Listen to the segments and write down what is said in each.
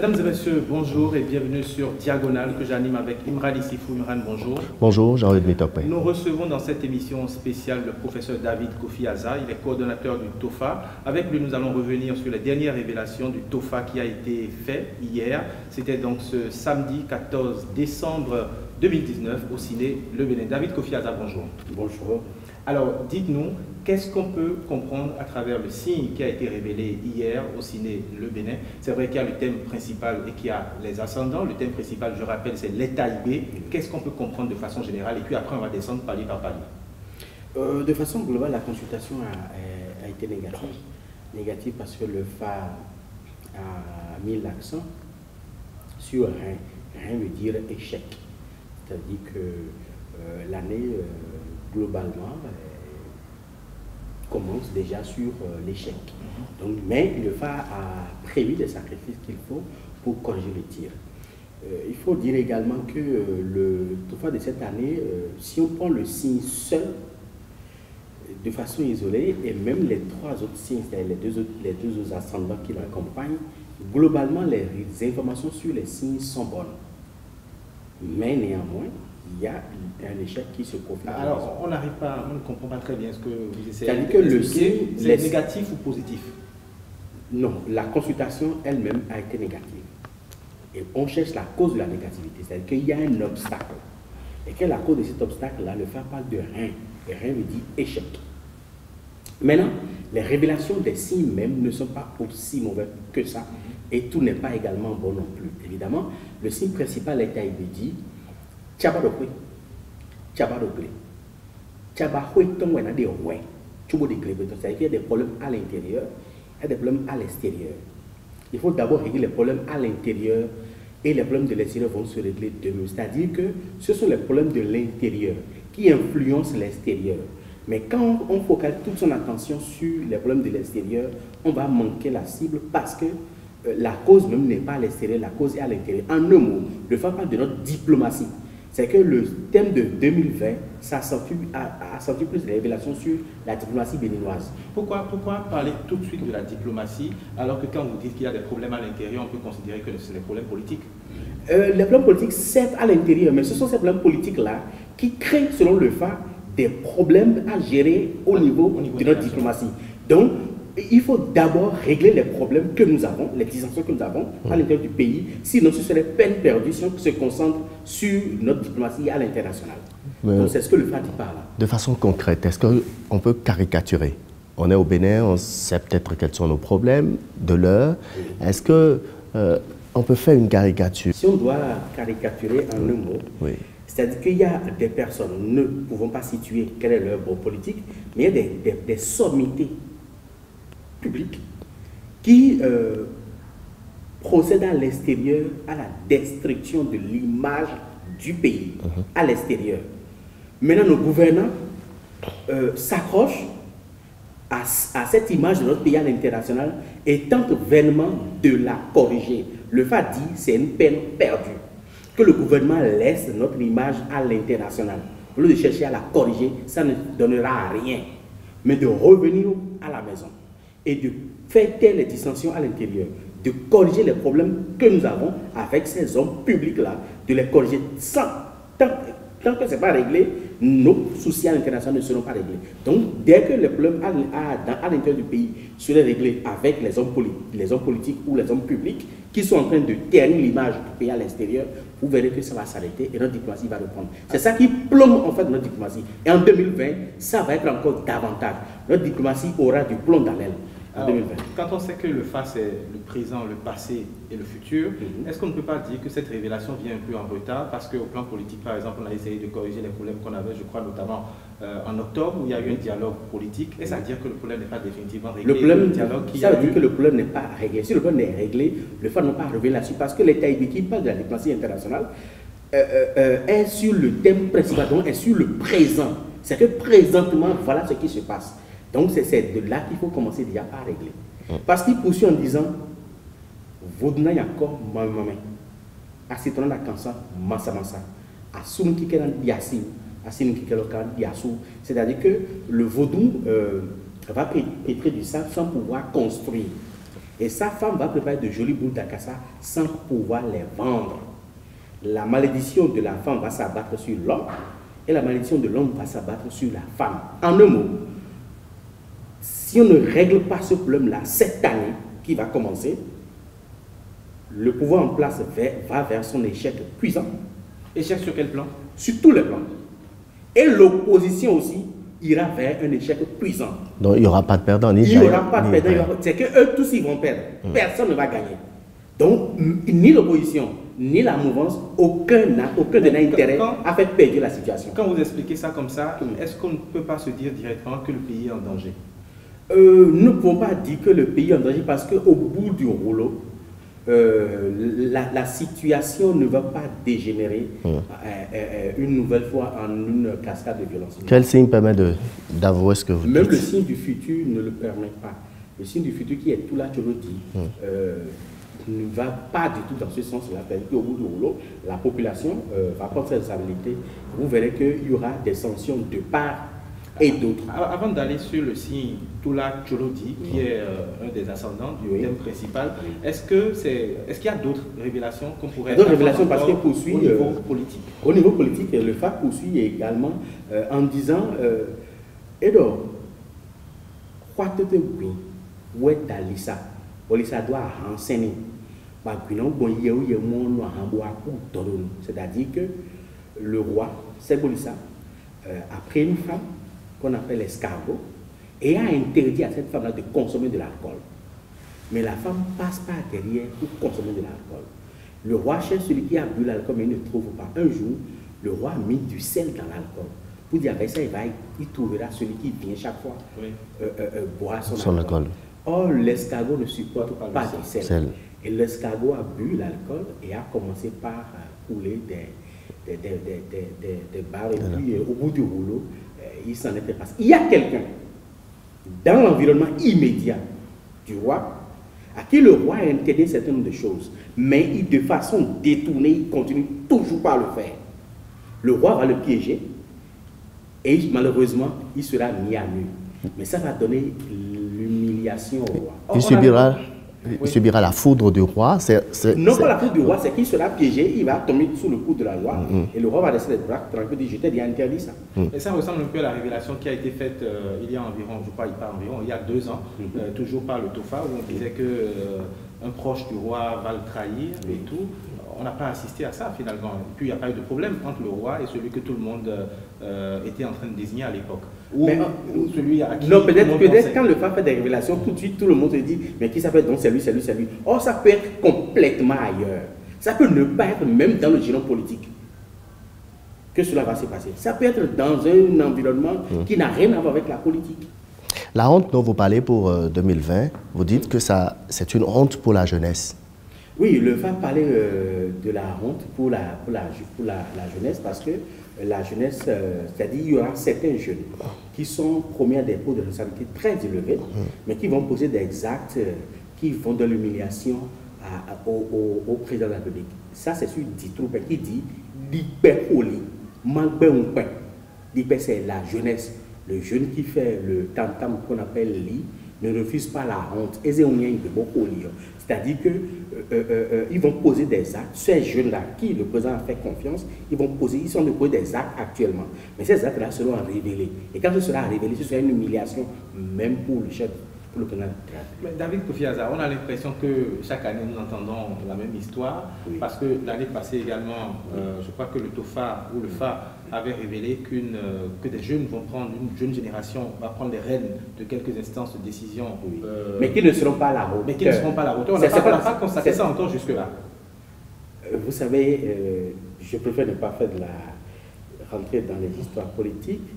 Mesdames et messieurs, bonjour et bienvenue sur Diagonale que j'anime avec Imran Issifou. Imran, bonjour. Bonjour, Jean-Yves Mitopé. Nous recevons dans cette émission spéciale le professeur David Kofi Aza, il est coordonnateur du TOFA. Avec lui, nous allons revenir sur les dernières révélations du TOFA qui a été fait hier. C'était donc ce samedi 14 décembre 2019 au ciné Le Bénin. David Kofi Aza, bonjour. Bonjour. Alors, dites-nous, qu'est-ce qu'on peut comprendre à travers le signe qui a été révélé hier au ciné Le Bénin? C'est vrai qu'il y a le thème principal et qu'il y a les ascendants. Le thème principal, je rappelle, c'est l'état IB. Qu'est-ce qu'on peut comprendre de façon générale? Et puis après, on va descendre palier par palier. De façon globale, la consultation a été négative. Négative parce que le phare a mis l'accent sur rien veut dire échec. C'est-à-dire que l'année, globalement, commence déjà sur l'échec. Donc, mais le phare a prévu les sacrifices qu'il faut pour corriger le tir. Il faut dire également que le TOFA de cette année, si on prend le signe seul, de façon isolée, et même les trois autres signes, c'est-à-dire les deux autres ascendants qui l'accompagnent, globalement, les informations sur les signes sont bonnes. Mais néanmoins, il y a un échec qui se profile. Alors, on ne comprend pas très bien ce que vous essayez de dire. C'est-à-dire que le signe, c'est négatif ou positif? Non, la consultation elle-même a été négative. Et on cherche la cause de la négativité, c'est-à-dire qu'il y a un obstacle. Et que la cause de cet obstacle-là ne fait pas de rien. Et rien veut dire échec. Maintenant, les révélations des signes même ne sont pas aussi mauvaises que ça. Et tout n'est pas également bon non plus. Évidemment, le signe principal est dit Tchabarokwe. Tchabarokwe. Tchabarokwe, ton wena de ouais. C'est-à-dire qu'il y a des problèmes à l'intérieur et des problèmes à l'extérieur. Il faut d'abord régler les problèmes à l'intérieur et les problèmes de l'extérieur vont se régler de mieux. C'est-à-dire que ce sont les problèmes de l'intérieur qui influencent l'extérieur. Mais quand on focalise toute son attention sur les problèmes de l'extérieur, on va manquer la cible parce que la cause même n'est pas à l'extérieur, la cause est à l'intérieur. En un mot, le fait part de notre diplomatie. C'est que le thème de 2020, ça a senti plus de révélations sur la diplomatie béninoise. Pourquoi parler tout de suite de la diplomatie alors que quand vous dites qu'il y a des problèmes à l'intérieur, on peut considérer que c'est des problèmes politiques? Les problèmes politiques, certes à l'intérieur, mais ce sont ces problèmes politiques-là qui créent, selon le FA, des problèmes à gérer au niveau de notre diplomatie. Donc, il faut d'abord régler les problèmes que nous avons, les dissensions que nous avons à l'intérieur du pays, sinon ce serait peine perdue si on se concentre sur notre diplomatie à l'international. Donc c'est ce que le FA dit par là. De façon concrète, est-ce qu'on peut caricaturer? On est au Bénin, on sait peut-être quels sont nos problèmes de l'heure. Oui. Est-ce qu'on peut faire une caricature? Si on doit caricaturer en un mot, oui. C'est-à-dire qu'il y a des personnes, nous ne pouvons pas situer quel est leur bord politique, mais il y a des sommités publiques qui procèdent à l'extérieur à la destruction de l'image du pays, à l'extérieur. Maintenant, nos gouvernants s'accrochent à cette image de notre pays à l'international et tentent vainement de la corriger. Le FA dit c'est une peine perdue que le gouvernement laisse notre image à l'international. Au lieu de chercher à la corriger, ça ne donnera rien. Mais de revenir à la maison et de faire taire les dissensions à l'intérieur, de corriger les problèmes que nous avons avec ces hommes publics-là, de les corriger tant que ce n'est pas réglé, nos soucis à l'international ne seront pas réglés. Donc, dès que les problèmes à l'intérieur du pays seraient réglés avec les hommes politiques ou les hommes publics qui sont en train de ternir l'image du pays à l'extérieur, vous verrez que ça va s'arrêter et notre diplomatie va reprendre. C'est ça qui plombe en fait notre diplomatie. Et en 2020, ça va être encore davantage. Notre diplomatie aura du plomb dans l'aile. Alors, quand on sait que le FA c'est le présent, le passé et le futur, est-ce qu'on ne peut pas dire que cette révélation vient un peu en retard parce qu'au plan politique, par exemple, on a essayé de corriger les problèmes qu'on avait, je crois notamment en octobre, où il y a eu un dialogue politique. Est-ce à dire que le problème n'est pas définitivement réglé? Ça veut dire que le problème n'est pas réglé. Si le problème est réglé, le FA n'a pas révélé là-dessus parce que l'État qui parle de la diplomatie internationale est sur le thème principal, donc est sur le présent. C'est que présentement, voilà ce qui se passe. Donc c'est de là qu'il faut commencer déjà à régler. Parce qu'il poursuit en disant, Vodna Yakor Mamame, Asitron la Kansa, Massa Massa, Asum Kikelan Yassi, Asim Kikelokan Yassou. C'est-à-dire que le vaudou va pétrer du sable sans pouvoir construire. Et sa femme va préparer de jolies boules d'acassa sans pouvoir les vendre. La malédiction de la femme va s'abattre sur l'homme et la malédiction de l'homme va s'abattre sur la femme. En un mot, si on ne règle pas ce problème-là cette année qui va commencer, le pouvoir en place va vers son échec cuisant. Échec sur quel plan? Sur tous les plans. Et l'opposition aussi ira vers un échec cuisant. Donc il n'y aura pas de perdant, ni il n'y aura pas de perdant. C'est qu'eux tous ils vont perdre. Personne ne va gagner. Donc, ni l'opposition, ni la mouvance, aucun n'a intérêt à faire perdre la situation. Quand vous expliquez ça comme ça, est-ce qu'on ne peut pas se dire directement que le pays est en danger? Nous ne pouvons pas dire que le pays est en danger parce qu'au bout du rouleau, la situation ne va pas dégénérer une nouvelle fois en une cascade de violence. Quel signe permet d'avouer ce que vous dites? Même le signe du futur ne le permet pas. Le signe du futur qui est tout là, je le dis, ne va pas du tout dans ce sens-là. Au bout du rouleau, la population va prendre ses responsabilités. Vous verrez qu'il y aura des sanctions de part et d'autre. Avant d'aller sur le signe Tula Tcholodi, qui est un des ascendants du thème principal, est-ce qu'il y a d'autres révélations qu'on pourrait faire? D'autres révélations parce qu'il poursuit au niveau politique. Au niveau politique, le FA poursuit également en disant Edo, où est Alissa? Alissa doit renseigner. C'est-à-dire que le roi, Sebolissa, a pris une femme qu'on appelle l'escargot et a interdit à cette femme-là de consommer de l'alcool. Mais la femme passe par derrière pour consommer de l'alcool. Le roi cherche celui qui a bu l'alcool mais il ne trouve pas. Un jour, le roi a mis du sel dans l'alcool. Pour dire avec ça, il trouvera celui qui vient chaque fois boire son alcool. Or, l'escargot ne supporte pas du sel. Et l'escargot a bu l'alcool et a commencé par couler des barres. Et puis, au bout du rouleau, il s'en était passé. Il y a quelqu'un dans l'environnement immédiat du roi à qui le roi a interdit un certain nombre de choses. Mais de façon détournée, il continue toujours par le faire. Le roi va le piéger et malheureusement, il sera mis à nu. Mais ça va donner l'humiliation au roi. Il subira la foudre du roi. Non pas la foudre du roi, c'est qu'il sera piégé, il va tomber sous le coup de la loi et le roi va laisser les bras tranquilles, dire je t'ai déjà interdit ça. Et ça ressemble un peu à la révélation qui a été faite il y a environ, je crois, il y a 2 ans, toujours par le TOFA, où on disait qu'un proche du roi va le trahir et tout. On n'a pas assisté à ça finalement. Et puis il n'y a pas eu de problème entre le roi et celui que tout le monde était en train de désigner à l'époque. Non, peut-être quand le FA fait des révélations, tout de suite tout le monde se dit mais qui s'appelle donc c'est lui. Or ça peut être complètement ailleurs. Ça peut ne pas être même dans le giron politique que cela va se passer. Ça peut être dans un environnement qui n'a rien à voir avec la politique. La honte dont vous parlez pour 2020, vous dites que c'est une honte pour la jeunesse. Oui, le FA parlait de la honte pour la jeunesse parce que la jeunesse, c'est-à-dire il y aura certains jeunes qui sont promis à des postes de responsabilité très élevés, mais qui vont poser des actes qui font de l'humiliation au président de la République. Ça, c'est sur Ditroupe qui dit l'hyperoli, malbé-on-pain. L'hyper, c'est la jeunesse. Le jeune qui fait le tam-tam qu'on appelle li ne refuse pas la honte. C'est-à-dire qu'ils vont poser des actes. Ces jeunes-là, qui le président a fait confiance, ils sont de poser des actes actuellement. Mais ces actes-là seront révélés. Et quand ce sera révélé, ce sera une humiliation, même pour le chef, pour le président. Mais David Kofi Aza, on a l'impression que chaque année nous entendons la même histoire, parce que l'année passée également, je crois que le TOFA ou le FA avait révélé que des jeunes vont prendre, une jeune génération va prendre les rênes de quelques instances de décision. Mais qui ne seront pas à la hauteur. Mais qui ne seront pas à la hauteur. On n'a pas constaté ça encore jusque-là. Vous savez, je préfère ne pas faire rentrer dans les histoires politiques.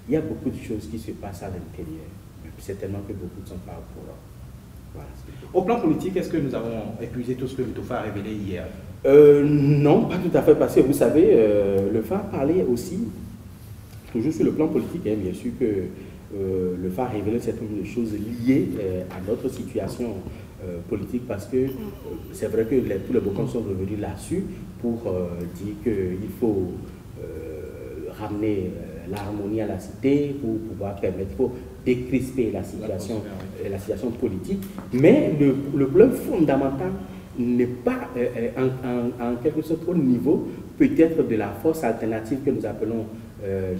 Il y a beaucoup de choses qui se passent à l'intérieur. Certainement que beaucoup ne sont pas au courant. Voilà. Au plan politique, est-ce que nous avons épuisé tout ce que le TOFA a révélé hier? Non, pas tout à fait, parce que vous savez, le FA parlait aussi, toujours sur le plan politique, hein, bien sûr que le FA a révélé certaines choses liées à notre situation politique, parce que c'est vrai que tous les Bocans sont revenus là-dessus pour dire qu'il faut ramener l'harmonie à la cité, pour pouvoir permettre, il faut décrisper la situation politique. Mais le problème fondamental n'est pas en quelque sorte au niveau peut-être de la force alternative que nous appelons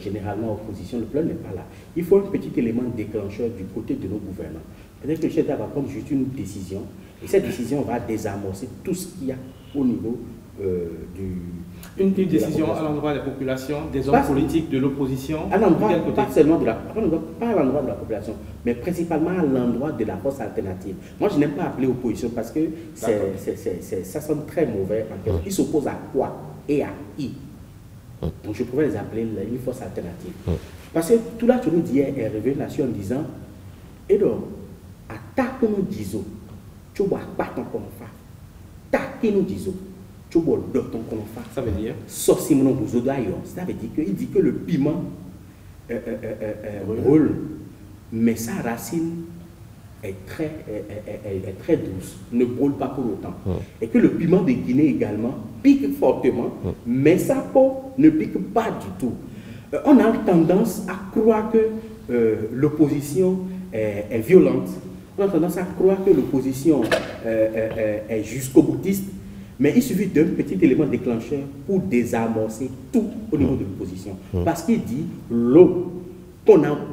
généralement opposition. Le problème n'est pas là. Il faut un petit élément déclencheur du côté de nos gouvernants. Peut-être que le chef d'État va prendre juste une décision, et cette décision va désamorcer tout ce qu'il y a au niveau une décision à l'endroit des populations, des hommes politiques, de l'opposition. À l'endroit, pas seulement pas à l'endroit de la population, mais principalement à l'endroit de la force alternative. Moi, je n'aime pas appeler opposition parce que ça sonne très mauvais. Ils s'opposent à quoi et à qui? Donc, je pourrais les appeler une force alternative. Parce que tout là, tu nous dis, est revenu là-dessus en disant, et donc, attaque nous disons, tu vois pas ton confort. Attaque nous disons. Ça veut dire ça veut dire qu'il dit que le piment brûle, mais sa racine est très douce, ne brûle pas pour autant. Et que le piment de Guinée également pique fortement, mais sa peau ne pique pas du tout. On a tendance à croire que l'opposition est violente. On a tendance à croire que l'opposition est jusqu'au boutiste. Mais il suffit d'un petit élément déclencheur pour désamorcer tout au niveau de l'opposition. Parce qu'il dit l'eau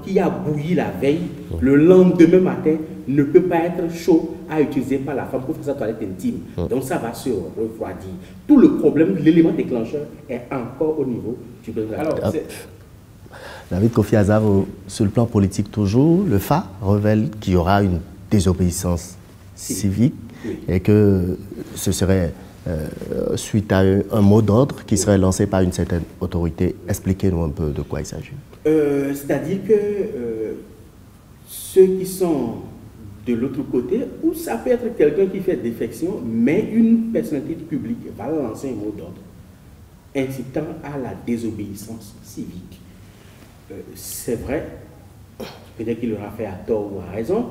qui a bouilli la veille, le lendemain matin, ne peut pas être chaud à utiliser par la femme pour faire sa toilette intime. Donc ça va se refroidir. Tout le problème, l'élément déclencheur est encore au niveau du président. Alors, David Kofi Azar, sur le plan politique toujours, le FA révèle qu'il y aura une désobéissance civique et que ce serait suite à un mot d'ordre qui serait lancé par une certaine autorité. Expliquez-nous un peu de quoi il s'agit. C'est-à-dire que ceux qui sont de l'autre côté, ou ça peut être quelqu'un qui fait défection, mais une personnalité publique va lancer un mot d'ordre incitant à la désobéissance civique. C'est vrai, peut-être qu'il aura fait à tort ou à raison,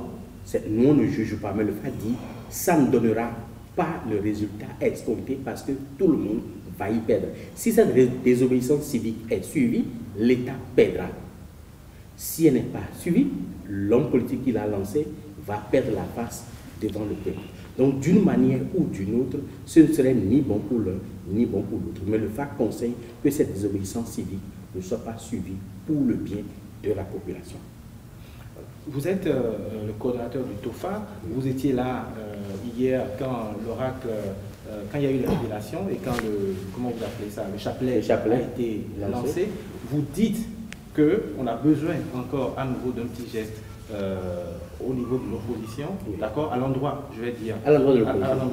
nous on ne juge pas, mais le fait dit, ça ne donnera pas le résultat escompté parce que tout le monde va y perdre. Si cette désobéissance civique est suivie, l'État perdra. Si elle n'est pas suivie, l'homme politique qui l'a lancé va perdre la face devant le peuple. Donc d'une manière ou d'une autre, ce ne serait ni bon pour l'un, ni bon pour l'autre. Mais le FAC conseille que cette désobéissance civique ne soit pas suivie pour le bien de la population. Vous êtes le coordonnateur du TOFA, vous étiez là hier quand l'oracle, quand il y a eu la révélation et quand comment vous appelez ça, le chapelet a été lancé. Vous dites qu'on a besoin encore à nouveau d'un petit geste au niveau de l'opposition, d'accord, à l'endroit, je vais dire, à l'endroit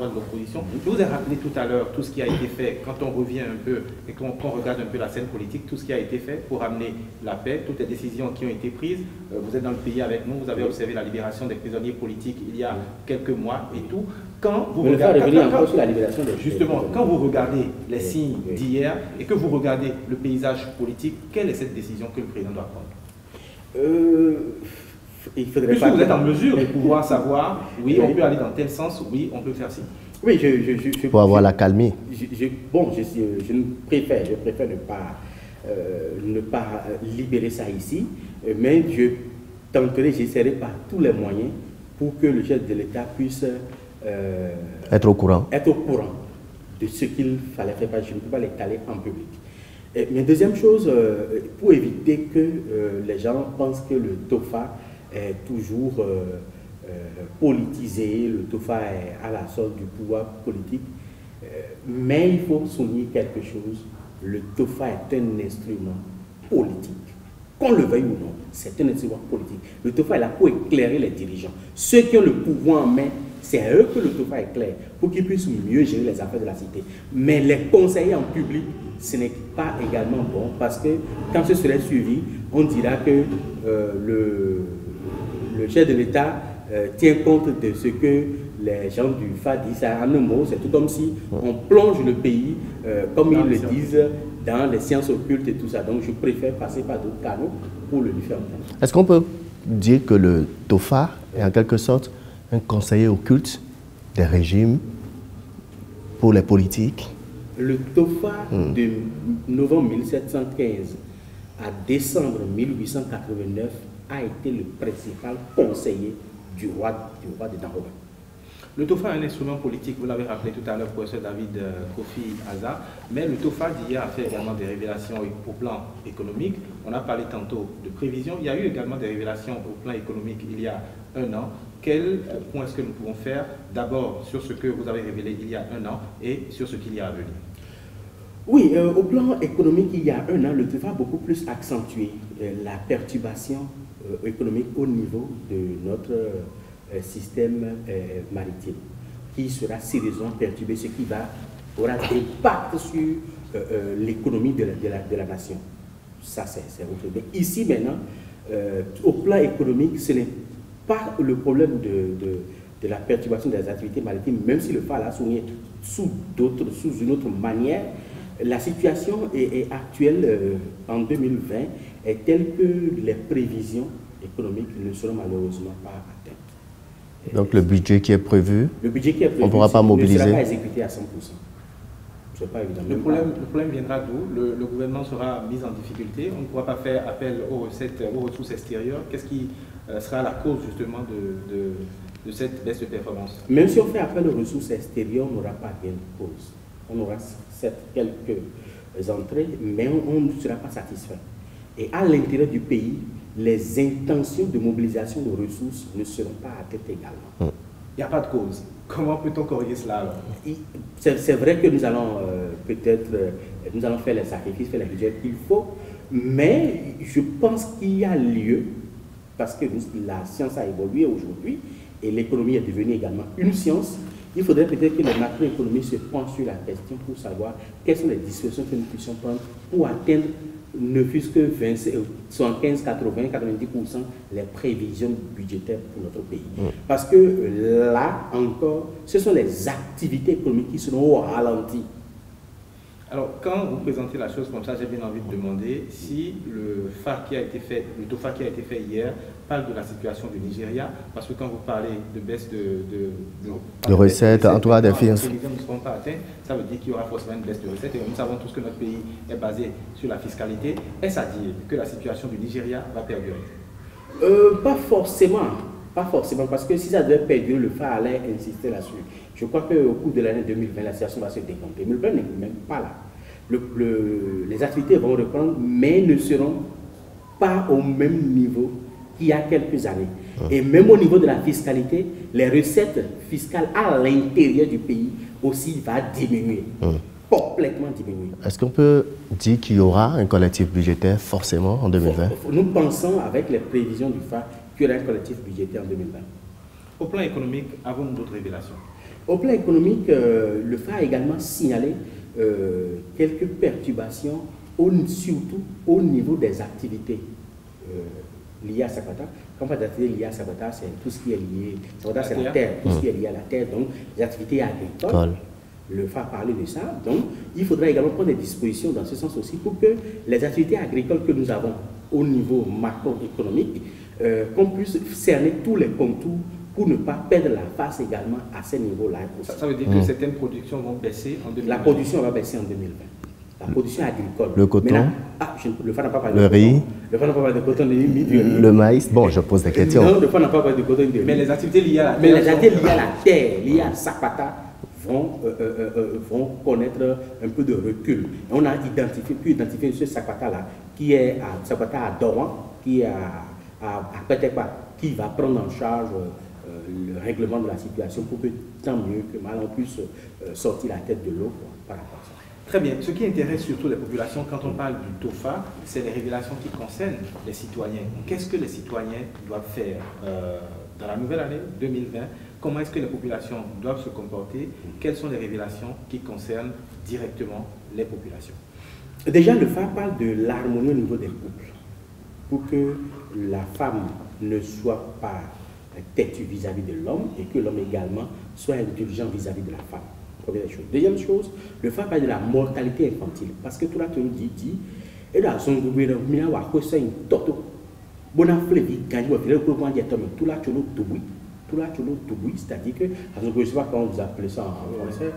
de l'opposition. Je vous ai rappelé tout à l'heure tout ce qui a été fait, quand on revient un peu et qu'on regarde un peu la scène politique, tout ce qui a été fait pour amener la paix, toutes les décisions qui ont été prises. Vous êtes dans le pays avec nous, vous avez observé la libération des prisonniers politiques il y a quelques mois et tout. Quand vous regardez, justement, quand vous regardez les signes d'hier et que vous regardez le paysage politique, quelle est cette décision que le président doit prendre? Puisque vous êtes en mesure de pouvoir savoir, oui, on peut aller dans tel sens, oui, on peut faire ci. Oui, pour avoir la calmie. Je préfère ne pas libérer ça ici, mais je tenterai, j'essaierai par tous les moyens pour que le chef de l'État puisse être au courant de ce qu'il fallait faire. Je ne peux pas l'étaler en public. Mais deuxième chose, pour éviter que les gens pensent que le TOFA est toujours politisé, le TOFA est à la solde du pouvoir politique, mais il faut souligner quelque chose, le TOFA est un instrument politique. Qu'on le veuille ou non, c'est un instrument politique. Le TOFA est là pour éclairer les dirigeants. Ceux qui ont le pouvoir en main, c'est à eux que le TOFA éclaire, pour qu'ils puissent mieux gérer les affaires de la cité. Mais les conseiller en public, ce n'est pas également bon, parce que quand ce serait suivi, on dira que le chef de l'État tient compte de ce que les gens du FA disent. En un mot, c'est tout comme si on plonge le pays, comme ils le disent, dans les sciences occultes et tout ça. Donc je préfère passer par d'autres canaux pour le lui faire entendre. Est-ce qu'on peut dire que le TOFA est en quelque sorte un conseiller occulte des régimes pour les politiques? Le TOFA de novembre 1715 à décembre 1889, a été le principal conseiller du roi de Danroba. Le TOFA est un instrument politique, vous l'avez rappelé tout à l'heure, professeur David Kofi Aza, mais le TOFA d'hier a fait également des révélations au plan économique. On a parlé tantôt de prévision. Il y a eu également des révélations au plan économique il y a un an. Quel point est-ce que nous pouvons faire d'abord sur ce que vous avez révélé il y a un an et sur ce qu'il y a à venir? Oui, au plan économique, il y a un an, le TOFA a beaucoup plus accentué la perturbation économique au niveau de notre système maritime, qui sera sérieusement perturbé, ce qui aura un impact sur l'économie de la nation. Ça, c'est autre. Mais ici, maintenant, au plan économique, ce n'est pas le problème de la perturbation des activités maritimes, même si le FA l'a souligné sous une autre manière. La situation est actuelle en 2020 est telle que les prévisions économiques ne seront malheureusement pas atteintes. Donc le budget qui est prévu, on ne pourra pas mobiliser. Ne sera pas exécuté à 100%. C'est pas évident. Le problème viendra d'où? Le gouvernement sera mis en difficulté. On ne pourra pas faire appel aux ressources extérieures. Qu'est-ce qui sera la cause justement de cette baisse de performance? Même si on fait appel aux ressources extérieures, on n'aura pas gain de cause. On aura certes quelques entrées, mais on ne sera pas satisfait. Et à l'intérieur du pays, les intentions de mobilisation de ressources ne seront pas atteintes également. Il n'y a pas de cause. Comment peut-on corriger cela alors? C'est vrai que nous allons nous allons faire les sacrifices, faire les budgets qu'il faut, mais je pense qu'il y a lieu, parce que la science a évolué aujourd'hui et l'économie est devenue également une science. Il faudrait peut-être que les macroéconomistes se penchent sur la question pour savoir quelles sont les dispositions que nous puissions prendre pour atteindre ne fût-ce que 75, 80, 90% les prévisions budgétaires pour notre pays. Parce que là encore, ce sont les activités économiques qui seront au ralenti. Alors, quand vous présentez la chose comme ça, j'ai bien envie de demander si le TOFA qui a été fait hier parle de la situation du Nigeria, parce que quand vous parlez de baisse de recettes, en tout cas des finances, les prévisions ne seront pas atteintes, ça veut dire qu'il y aura forcément une baisse de recettes, et nous savons tous que notre pays est basé sur la fiscalité. Est-ce à dire que la situation du Nigeria va perdurer? Pas forcément. Pas forcément, parce que si ça devait perdurer, le FA allait insister là-dessus. Je crois qu'au cours de l'année 2020, la situation va se décompter. Mais le problème n'est même pas là. Les activités vont reprendre, mais ne seront pas au même niveau qu'il y a quelques années. Et même au niveau de la fiscalité, les recettes fiscales à l'intérieur du pays aussi vont diminuer. Complètement diminuer. Est-ce qu'on peut dire qu'il y aura un collectif budgétaire forcément en 2020? Nous pensons, avec les prévisions du FA, qu'il y aura un collectif budgétaire en 2020. Au plan économique, avons-nous d'autres révélations? Au plan économique, le FA a également signalé quelques perturbations, surtout au niveau des activités liées à Sabata. Quand on parle d'activités liées à Sabata, c'est tout ce qui est lié. Sabata, c'est la terre, tout ce qui est lié à la terre, donc les activités agricoles. Le FA a parlé de ça, donc il faudra également prendre des dispositions dans ce sens aussi pour que les activités agricoles que nous avons au niveau macroéconomique, qu'on puisse cerner tous les contours pour ne pas perdre la face également à ces niveaux-là. Ça veut dire que certaines productions vont baisser en 2020? La production va baisser en 2020. La production agricole. Le coton? Maintenant, le FA n'a pas parlé de coton. Le riz? Le FA n'a pas parlé de coton, le maïs? Bon, je pose des questions. Non, le FA n'a pas parlé de coton. Mais les activités liées à la terre? Mais les activités liées à la terre, liées à Sapata, vont connaître un peu de recul. Et on a pu identifier ce Sapata-là, qui est à Sapata à Doran, qui est à Petekpa, qui va prendre en charge le règlement de la situation pour que tant mieux que mal on puisse sortir la tête de l'eau par rapport à ça. Très bien. Ce qui intéresse surtout les populations quand on parle du TOFA, c'est les révélations qui concernent les citoyens. Qu'est-ce que les citoyens doivent faire dans la nouvelle année 2020? Comment est-ce que les populations doivent se comporter? Quelles sont les révélations qui concernent directement les populations? Déjà, le FA parle de l'harmonie au niveau des couples, pour que la femme ne soit pas têtue vis-à-vis de l'homme et que l'homme également soit indulgent vis-à-vis de la femme. Première chose. Deuxième chose, le FA parle de la mortalité infantile, parce que tout là, tu nous dis, et là, son gouvernement a une toto. Bon, on fait vite, quand on fait tout là, tu nous douilles. Tout là, tu nous douilles, c'est-à-dire que, je ne sais pas comment vous appelez ça en français,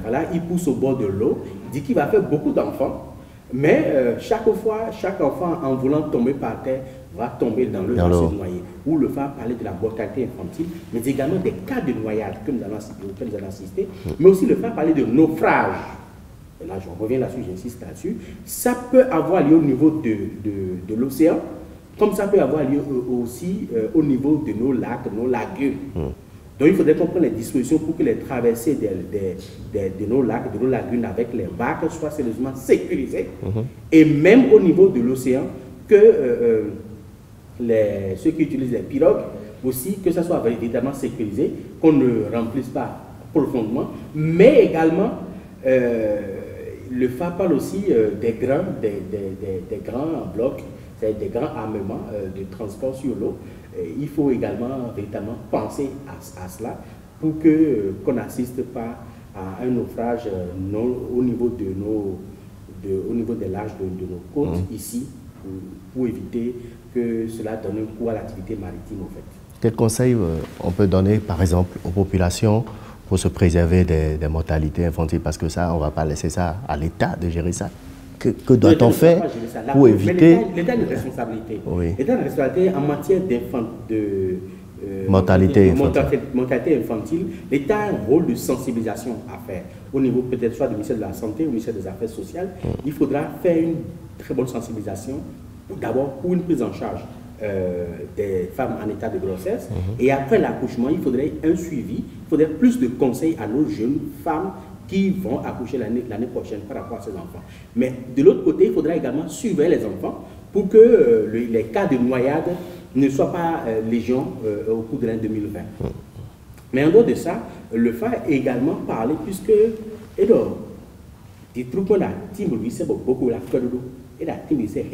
voilà, il pousse au bord de l'eau, il dit qu'il va faire beaucoup d'enfants, Mais chaque fois, chaque enfant, en voulant tomber par terre, va tomber dans l'eau, va se noyer. Ou le va parler de la mortalité infantile, mais également des cas de noyade que nous allons assister, mais aussi le va parler de naufrage. Et là, je reviens là-dessus, j'insiste là-dessus. Ça peut avoir lieu au niveau de l'océan, comme ça peut avoir lieu aussi au niveau de nos lacs, de nos lagunes. Donc il faudrait qu'on prenne les dispositions pour que les traversées de nos lacs, de nos lagunes avec les barques soient sérieusement sécurisées. Et même au niveau de l'océan, que ceux qui utilisent les pirogues aussi, que ça soit évidemment sécurisé, qu'on ne remplisse pas profondément, mais également le FA parle aussi des grands blocs, c'est des grands armements de transport sur l'eau. Il faut également véritablement penser à cela pour qu'on n'assiste pas à un naufrage au niveau au niveau des larges de nos côtes ici, pour éviter que cela donne un coup à l'activité maritime en fait. Quel conseil on peut donner par exemple aux populations pour se préserver des mortalités infantiles, parce que ça, on ne va pas laisser ça à l'État de gérer ça. Que doit-on faire pour éviter... L'État a une responsabilité. Oui. L'État a une responsabilité en matière mortalité infantile. L'État a un rôle de sensibilisation à faire. Au niveau peut-être soit du ministère de la Santé ou du ministère des Affaires sociales, il faudra faire une très bonne sensibilisation, d'abord pour une prise en charge des femmes en état de grossesse. Et après l'accouchement, il faudrait un suivi, il faudrait plus de conseils à nos jeunes femmes qui vont accoucher l'année prochaine par rapport à ces enfants. Mais de l'autre côté, il faudra également surveiller les enfants pour que les cas de noyade ne soient pas légion au cours de l'année 2020. Mais en dehors de ça, le FA a également parlé, puisque des trucs qu'on a timbré, c'est beaucoup la queue de l'eau, et la timbré, c'est la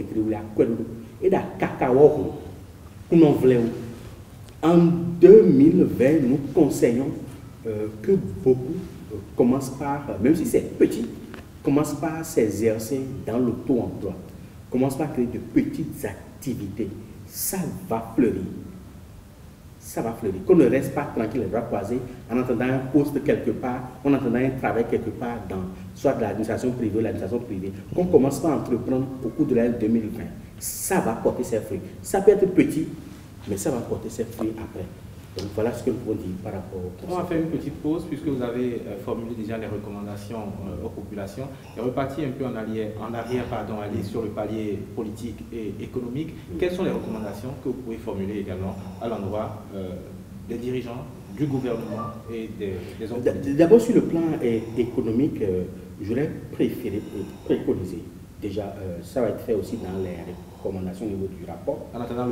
queue de l'eau, et la cacao, qu'on en voulait. En 2020, nous conseillons que beaucoup commencent par, même si c'est petit, commencent par s'exercer dans l'auto-emploi, commencent par créer de petites activités. Ça va fleurir. Ça va fleurir. Qu'on ne reste pas tranquille les bras croisés en attendant un poste quelque part, en attendant un travail quelque part dans soit de l'administration privée ou l'administration privée. Qu'on commence par entreprendre au cours de l'année 2020. Ça va porter ses fruits. Ça peut être petit, mais ça va porter ses fruits après. Donc voilà ce que nous pouvons dire par rapport au conseil. On va faire une petite pause puisque vous avez formulé déjà les recommandations aux populations et reparti un peu en arrière, aller sur le palier politique et économique. Quelles sont les recommandations que vous pouvez formuler également à l'endroit des dirigeants, du gouvernement et des hommes politiques? D'abord sur le plan économique, j'aurais préféré préconiser. Déjà, ça va être fait aussi dans les recommandations au niveau du rapport. En attendant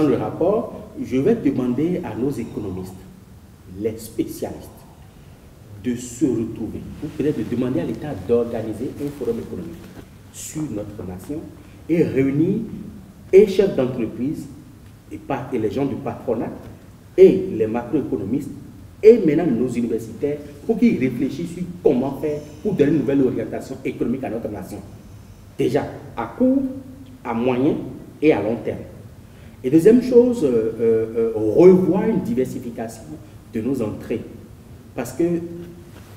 le rapport, je vais demander à nos économistes, les spécialistes, de se retrouver, ou peut-être de demander à l'État d'organiser un forum économique sur notre nation et réunir et chefs d'entreprise et les gens du patronat et les macroéconomistes et maintenant nos universitaires pour qu'ils réfléchissent sur comment faire pour donner une nouvelle orientation économique à notre nation. Déjà, à court, à moyen et à long terme. Et deuxième chose, revoir une diversification de nos entrées. Parce que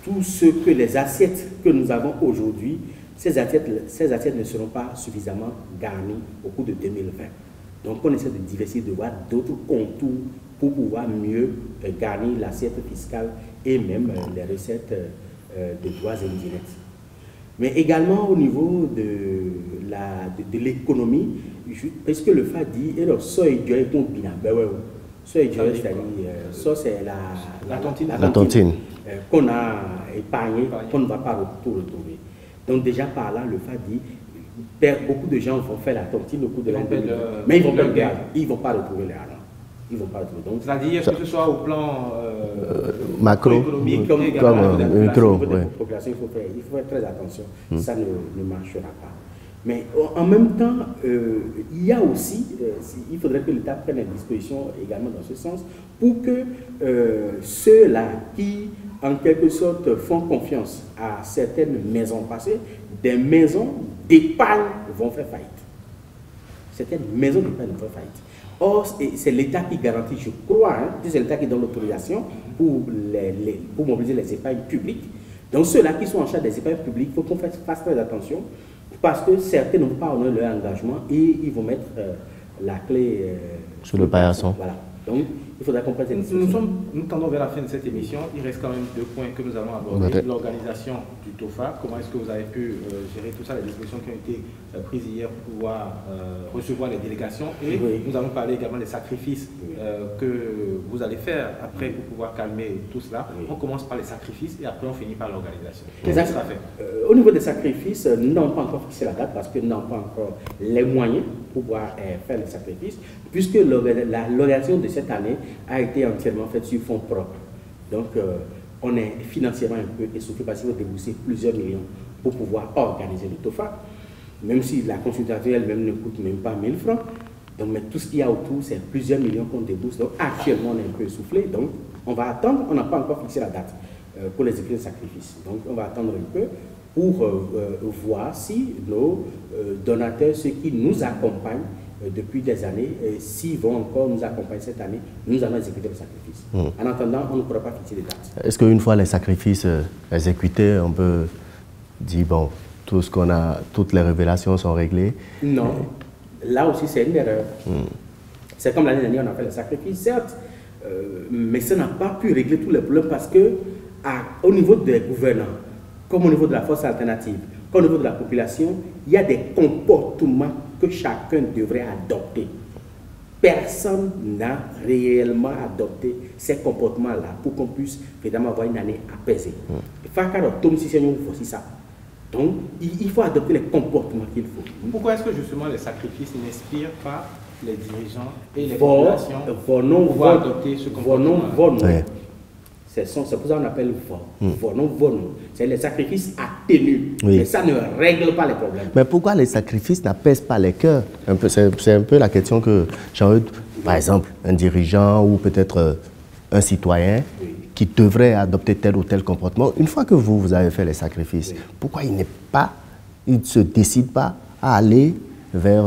tout ce que les assiettes que nous avons aujourd'hui, ces assiettes ne seront pas suffisamment garnies au cours de 2020. Donc on essaie de diversifier, de voir d'autres contours pour pouvoir mieux garnir l'assiette fiscale et même les recettes de droits indirects. Mais également au niveau de l'économie, parce que le FA dit, la tontine qu'on a épargnée, qu'on ne va pas tout retrouver. Donc déjà par là, le FA dit, beaucoup de gens vont faire la tontine au cours de l'année, mais ils ne vont pas retrouver l'argent. Ils vont pas retrouver. Donc, c'est-à-dire que ce soit au plan macroéconomique comme micro, population, il faut faire très attention. Ça ne marchera pas. Mais en même temps, il y a aussi, il faudrait que l'État prenne des dispositions également dans ce sens pour que ceux-là qui, en quelque sorte, font confiance à certaines maisons passées, des maisons d'épargne vont faire faillite. Certaines maisons d'épargne vont faire faillite. Or, c'est l'État qui garantit, je crois, c'est l'État qui donne l'autorisation pour mobiliser les épargnes publiques. Donc, ceux-là qui sont en charge des épargnes publiques, il faut qu'on fasse très attention Parce que certains n'ont pas honoré leur engagement et ils vont mettre la clé sur le paillasson. Voilà. Donc, il faudra comprendre cette discussion. Nous tendons vers la fin de cette émission. Il reste quand même 2 points que nous allons aborder. L'organisation du TOFA. Comment est-ce que vous avez pu gérer tout ça, les discussions qui ont été prises hier pour pouvoir recevoir les délégations. Et nous allons parler également des sacrifices que vous allez faire après pour pouvoir calmer tout cela. On commence par les sacrifices et après on finit par l'organisation. Qu'est-ce que ça fait? Au niveau des sacrifices, nous n'avons pas encore fixé la date parce que nous n'avons pas encore les moyens pour pouvoir faire les sacrifices, puisque l'organisation de cette année a été entièrement faite sur fonds propres. Donc, on est financièrement un peu essoufflé parce qu'il faut débourser plusieurs millions pour pouvoir organiser le TOFA, même si la consultation elle-même ne coûte même pas 1000 francs. Donc, mais tout ce qu'il y a autour, c'est plusieurs millions qu'on débourse. Donc, actuellement, on est un peu essoufflé. Donc, on va attendre. On n'a pas encore fixé la date pour les écrits de sacrifice. Donc, on va attendre un peu pour voir si nos donateurs, ceux qui nous accompagnent depuis des années, s'ils vont encore nous accompagner cette année, nous allons exécuter le sacrifice. En attendant, on ne pourra pas fixer les dates. Est-ce qu'une fois les sacrifices exécutés, on peut dire, bon, tout ce qu'on a, toutes les révélations sont réglées? Non. Là aussi, c'est une erreur. C'est comme l'année dernière, on a fait le sacrifice, certes, mais ça n'a pas pu régler tous les problèmes parce que, au niveau des gouvernants, comme au niveau de la force alternative, comme au niveau de la population, il y a des comportements que chacun devrait adopter. Personne n'a réellement adopté ces comportements-là pour qu'on puisse évidemment avoir une année apaisée. Voici ça. Donc, il faut adopter les comportements qu'il faut. Pourquoi est-ce que justement les sacrifices n'inspirent pas les dirigeants et les populations pour adopter ce comportement? C'est pour ça qu'on appelle vono. C'est les sacrifices atténués. Mais ça ne règle pas les problèmes. Mais pourquoi les sacrifices n'apaisent pas les cœurs? C'est un peu la question que j'ai envie de... Par exemple, un dirigeant ou peut-être un citoyen qui devrait adopter tel ou tel comportement, une fois que vous avez fait les sacrifices, pourquoi il ne se décide pas à aller vers...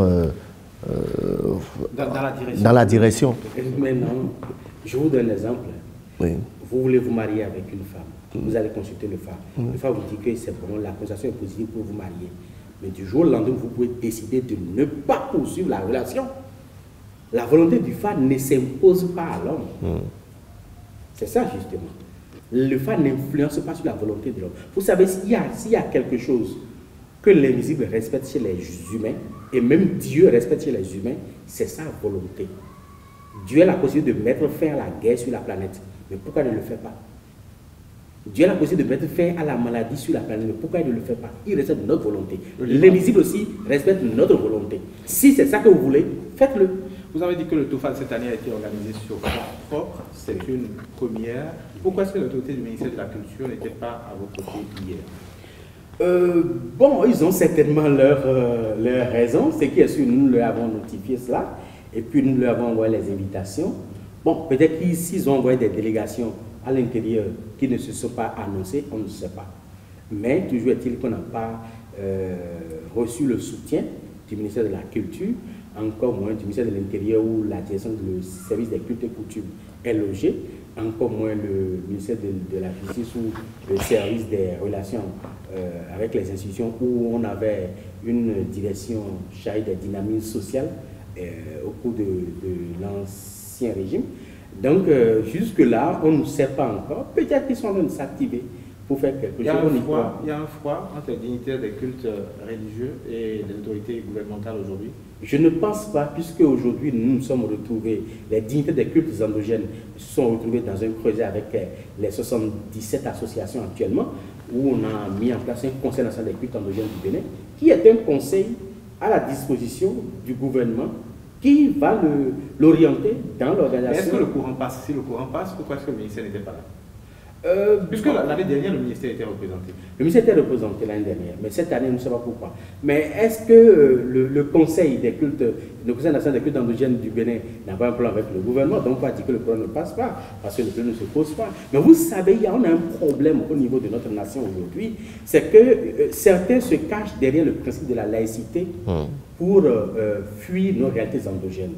dans la direction. Mais non, je vous donne l'exemple. Vous voulez vous marier avec une femme, vous allez consulter le FA. Le FA vous dit que c'est bon, la consultation est positive pour vous marier. Mais du jour au lendemain, vous pouvez décider de ne pas poursuivre la relation. La volonté du FA ne s'impose pas à l'homme. C'est ça justement. Le FA n'influence pas sur la volonté de l'homme. Vous savez, s'il y a quelque chose que l'invisible respecte chez les humains, et même Dieu respecte chez les humains, c'est sa volonté. Dieu a la possibilité de mettre fin à la guerre sur la planète. Mais pourquoi il ne le fait pas? Dieu a la possibilité de mettre fin à la maladie sur la planète. Mais pourquoi il ne le fait pas? Il respecte notre volonté. L'invisible aussi respecte notre volonté. Si c'est ça que vous voulez, faites-le. Vous avez dit que le TOFA cette année a été organisé sur fonds propres. C'est une première. Pourquoi est-ce que l'autorité du ministère de la Culture n'était pas à vos côtés hier? Bon, ils ont certainement leur raison. C'est qui est sûr, nous leur avons notifié cela. Et puis nous leur avons envoyé les invitations. Bon, peut-être qu'ils ont envoyé des délégations à l'intérieur qui ne se sont pas annoncées, on ne sait pas. Mais toujours est-il qu'on n'a pas reçu le soutien du ministère de la Culture, encore moins du ministère de l'Intérieur où la direction du service des cultes et coutumes est logée, encore moins le ministère de la Justice ou le service des relations avec les institutions où on avait une direction chargée des dynamiques sociales au cours de l'ancien régime. Donc, jusque-là, on ne sait pas encore. Peut-être qu'ils sont en train de s'activer pour faire quelque chose. Il y a un froid entre les dignitaires des cultes religieux et des autorités gouvernementales aujourd'hui? Je ne pense pas, puisque aujourd'hui nous nous sommes retrouvés, les dignitaires des cultes endogènes se sont retrouvés dans un creuset avec les 77 associations actuellement, où on a mis en place un conseil national des cultes endogènes du Bénin, qui est un conseil à la disposition du gouvernement qui va l'orienter dans l'organisation. Est-ce que le courant passe? Si le courant passe, pourquoi est-ce que le ministère n'était pas là? Puisque l'année dernière, le ministère était représenté. Le ministère était représenté l'année dernière, mais cette année, on ne sait pas pourquoi. Mais est-ce que le Conseil des cultes, le Conseil national des cultes endogènes du Bénin n'a pas un plan avec le gouvernement? Donc, on va dire que le plan ne passe pas, parce que le plan ne se pose pas. Mais vous savez, on a un problème au niveau de notre nation aujourd'hui, c'est que certains se cachent derrière le principe de la laïcité pour fuir nos réalités endogènes.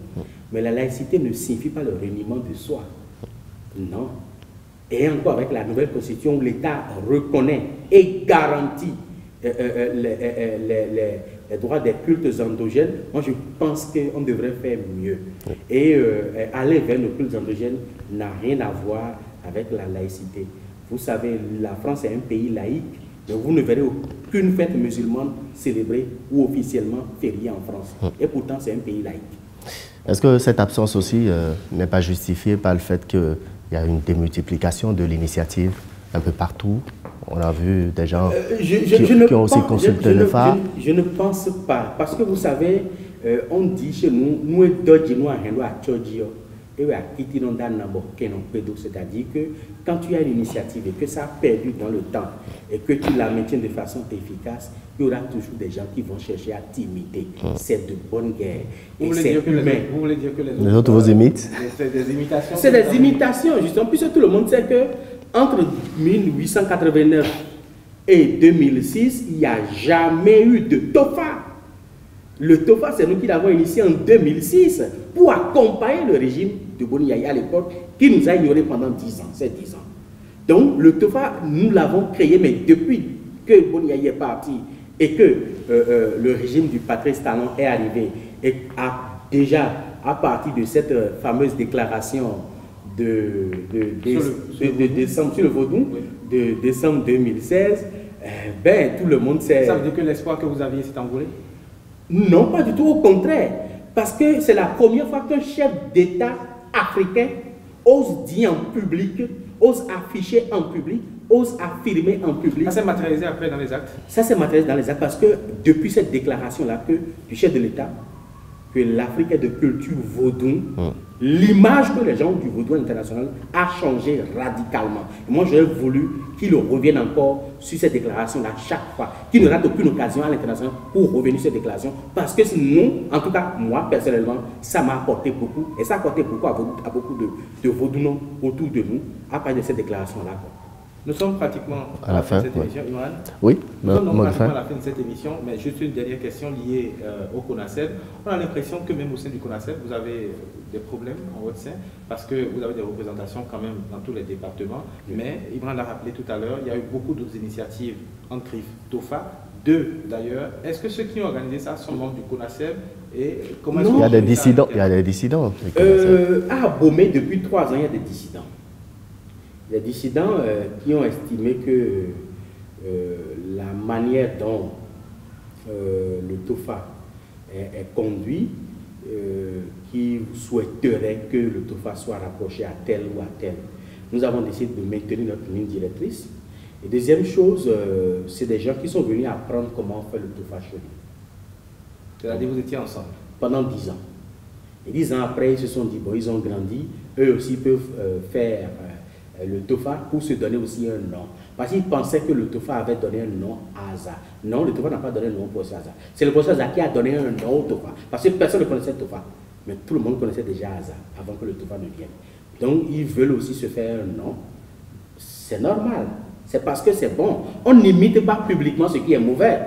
Mais la laïcité ne signifie pas le reniement de soi. Non. Et encore avec la nouvelle constitution où l'État reconnaît et garantit les droits des cultes endogènes, moi je pense qu'on devrait faire mieux. Et aller vers nos cultes endogènes n'a rien à voir avec la laïcité. Vous savez, la France est un pays laïque, mais vous ne verrez aucune fête musulmane célébrée ou officiellement fériée en France. Et pourtant, c'est un pays laïque. Est-ce que cette absence aussi n'est pas justifiée par le fait qu'il y a une démultiplication de l'initiative un peu partout? On a vu des gens qui ont aussi consulté le phare. Je ne pense pas, parce que vous savez, on dit chez nous, c'est-à-dire que quand tu as une initiative et que ça a perdu dans le temps et que tu la maintiens de façon efficace, il y aura toujours des gens qui vont chercher à t'imiter. C'est de bonne guerre. Vous voulez dire que les autres vous imitent? C'est des imitations? C'est des imitations, justement, puisque tout le monde sait que entre 1889 et 2006, il n'y a jamais eu de TOFA. Le TOFA, c'est nous qui l'avons initié en 2006 pour accompagner le régime de Boni Yaya à l'époque, qui nous a ignorés pendant 10 ans, c'est 10 ans. Donc le TOFA, nous l'avons créé, mais depuis que Boni Yaya est parti et que le régime du Patrice Talon est arrivé, et déjà à partir de cette fameuse déclaration de décembre sur le Vaudou, de décembre 2016, ben tout le monde sait. Ça veut dire que l'espoir que vous aviez s'est envolé? Non, pas du tout, au contraire. Parce que c'est la première fois qu'un chef d'État africain ose dire en public, ose afficher en public, ose affirmer en public. Ça s'est matérialisé après dans les actes? Ça s'est matérialisé dans les actes parce que depuis cette déclaration-là du chef de l'État, que l'Afrique est de culture vaudou, l'image que les gens du vaudou international a changé radicalement. Et moi, j'aurais voulu qu'il revienne encore sur cette déclaration-là chaque fois, qu'il ne rate aucune occasion à l'international pour revenir sur cette déclaration, parce que sinon, en tout cas, moi, personnellement, ça m'a apporté beaucoup, et ça a apporté beaucoup à beaucoup de vaudounos autour de nous, à partir de cette déclaration-là. Nous sommes pratiquement à la fin de cette émission, Imran. Oui, nous sommes pratiquement à la fin de cette émission, mais juste une dernière question liée au CONACED. On a l'impression que même au sein du CONACED, vous avez des problèmes en votre sein, parce que vous avez des représentations quand même dans tous les départements. Mais Imran l'a rappelé tout à l'heure, il y a eu beaucoup d'autres initiatives en CRIF, TOFA, 2 d'ailleurs. Est-ce que ceux qui ont organisé ça sont membres du CONACED? Et comment il y a des dissidents. Il y a des dissidents. À Bomé, depuis 3 ans, il y a des dissidents. Il y a des dissidents qui ont estimé que la manière dont le TOFA est conduit, qui souhaiteraient que le TOFA soit rapproché à tel ou à tel. Nous avons décidé de maintenir notre ligne directrice. Et deuxième chose, c'est des gens qui sont venus apprendre comment faire le TOFA chez nous. C'est-à-dire vous étiez ensemble? Pendant 10 ans. Et 10 ans après, ils se sont dit, bon, ils ont grandi, eux aussi peuvent faire le TOFA pour se donner aussi un nom. Parce qu'ils pensaient que le TOFA avait donné un nom à Aza. Non, le TOFA n'a pas donné un nom au professeur Aza. C'est le professeur Aza qui a donné un nom au TOFA. Parce que personne ne connaissait le TOFA. Mais tout le monde connaissait déjà Aza avant que le TOFA ne vienne. Donc, ils veulent aussi se faire un nom. C'est normal. C'est parce que c'est bon. On n'imite pas publiquement ce qui est mauvais.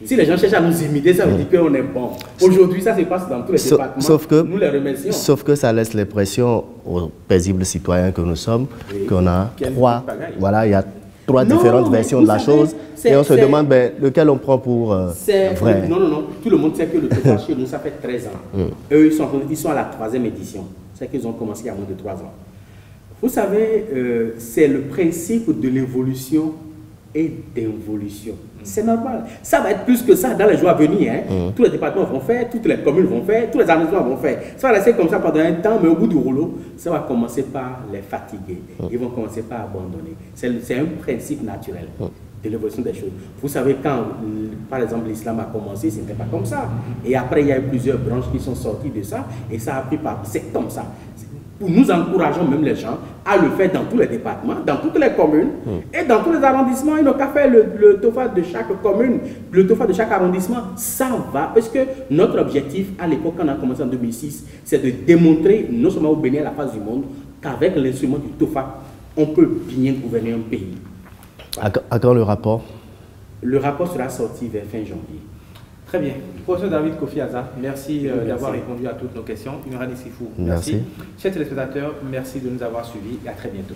Si les gens cherchent à nous imiter, ça veut dire qu'on est bon. Aujourd'hui, ça se passe dans tous les départements. Sauf que, nous les remercions. Sauf que ça laisse l'impression aux paisibles citoyens que nous sommes, qu'on a trois, voilà, il y a trois différentes versions de la chose. Et on se demande lequel on prend pour vrai. Non. Tout le monde sait que le TOFA chez nous, ça fait 13 ans. Eux, ils sont à la 3e édition. C'est qu'ils ont commencé il y a moins de 3 ans. Vous savez, c'est le principe de l'évolution et d'involution. C'est normal. Ça va être plus que ça dans les jours à venir. Hein. Tous les départements vont faire, toutes les communes vont faire, tous les arrondissements vont faire. Ça va rester comme ça pendant un temps, mais au bout du rouleau, ça va commencer par les fatiguer. Ils vont commencer par abandonner. C'est un principe naturel de l'évolution des choses. Vous savez, quand, par exemple, l'islam a commencé, ce n'était pas comme ça. Et après, il y a eu plusieurs branches qui sont sorties de ça, et ça a pris par... C'est comme ça. Nous encourageons même les gens à le faire dans tous les départements, dans toutes les communes et dans tous les arrondissements. Ils n'ont qu'à faire le TOFA de chaque commune, le TOFA de chaque arrondissement. Ça va, parce que notre objectif à l'époque, quand on a commencé en 2006, c'est de démontrer, non seulement au Bénin, à la face du monde, qu'avec l'instrument du TOFA, on peut bien gouverner un pays. Voilà. À quand le rapport? Le rapport sera sorti vers fin janvier. Très bien. Professeur David Kofi Aza, merci d'avoir répondu à toutes nos questions. Imran Issoufou, merci. Chers téléspectateurs, merci de nous avoir suivis et à très bientôt.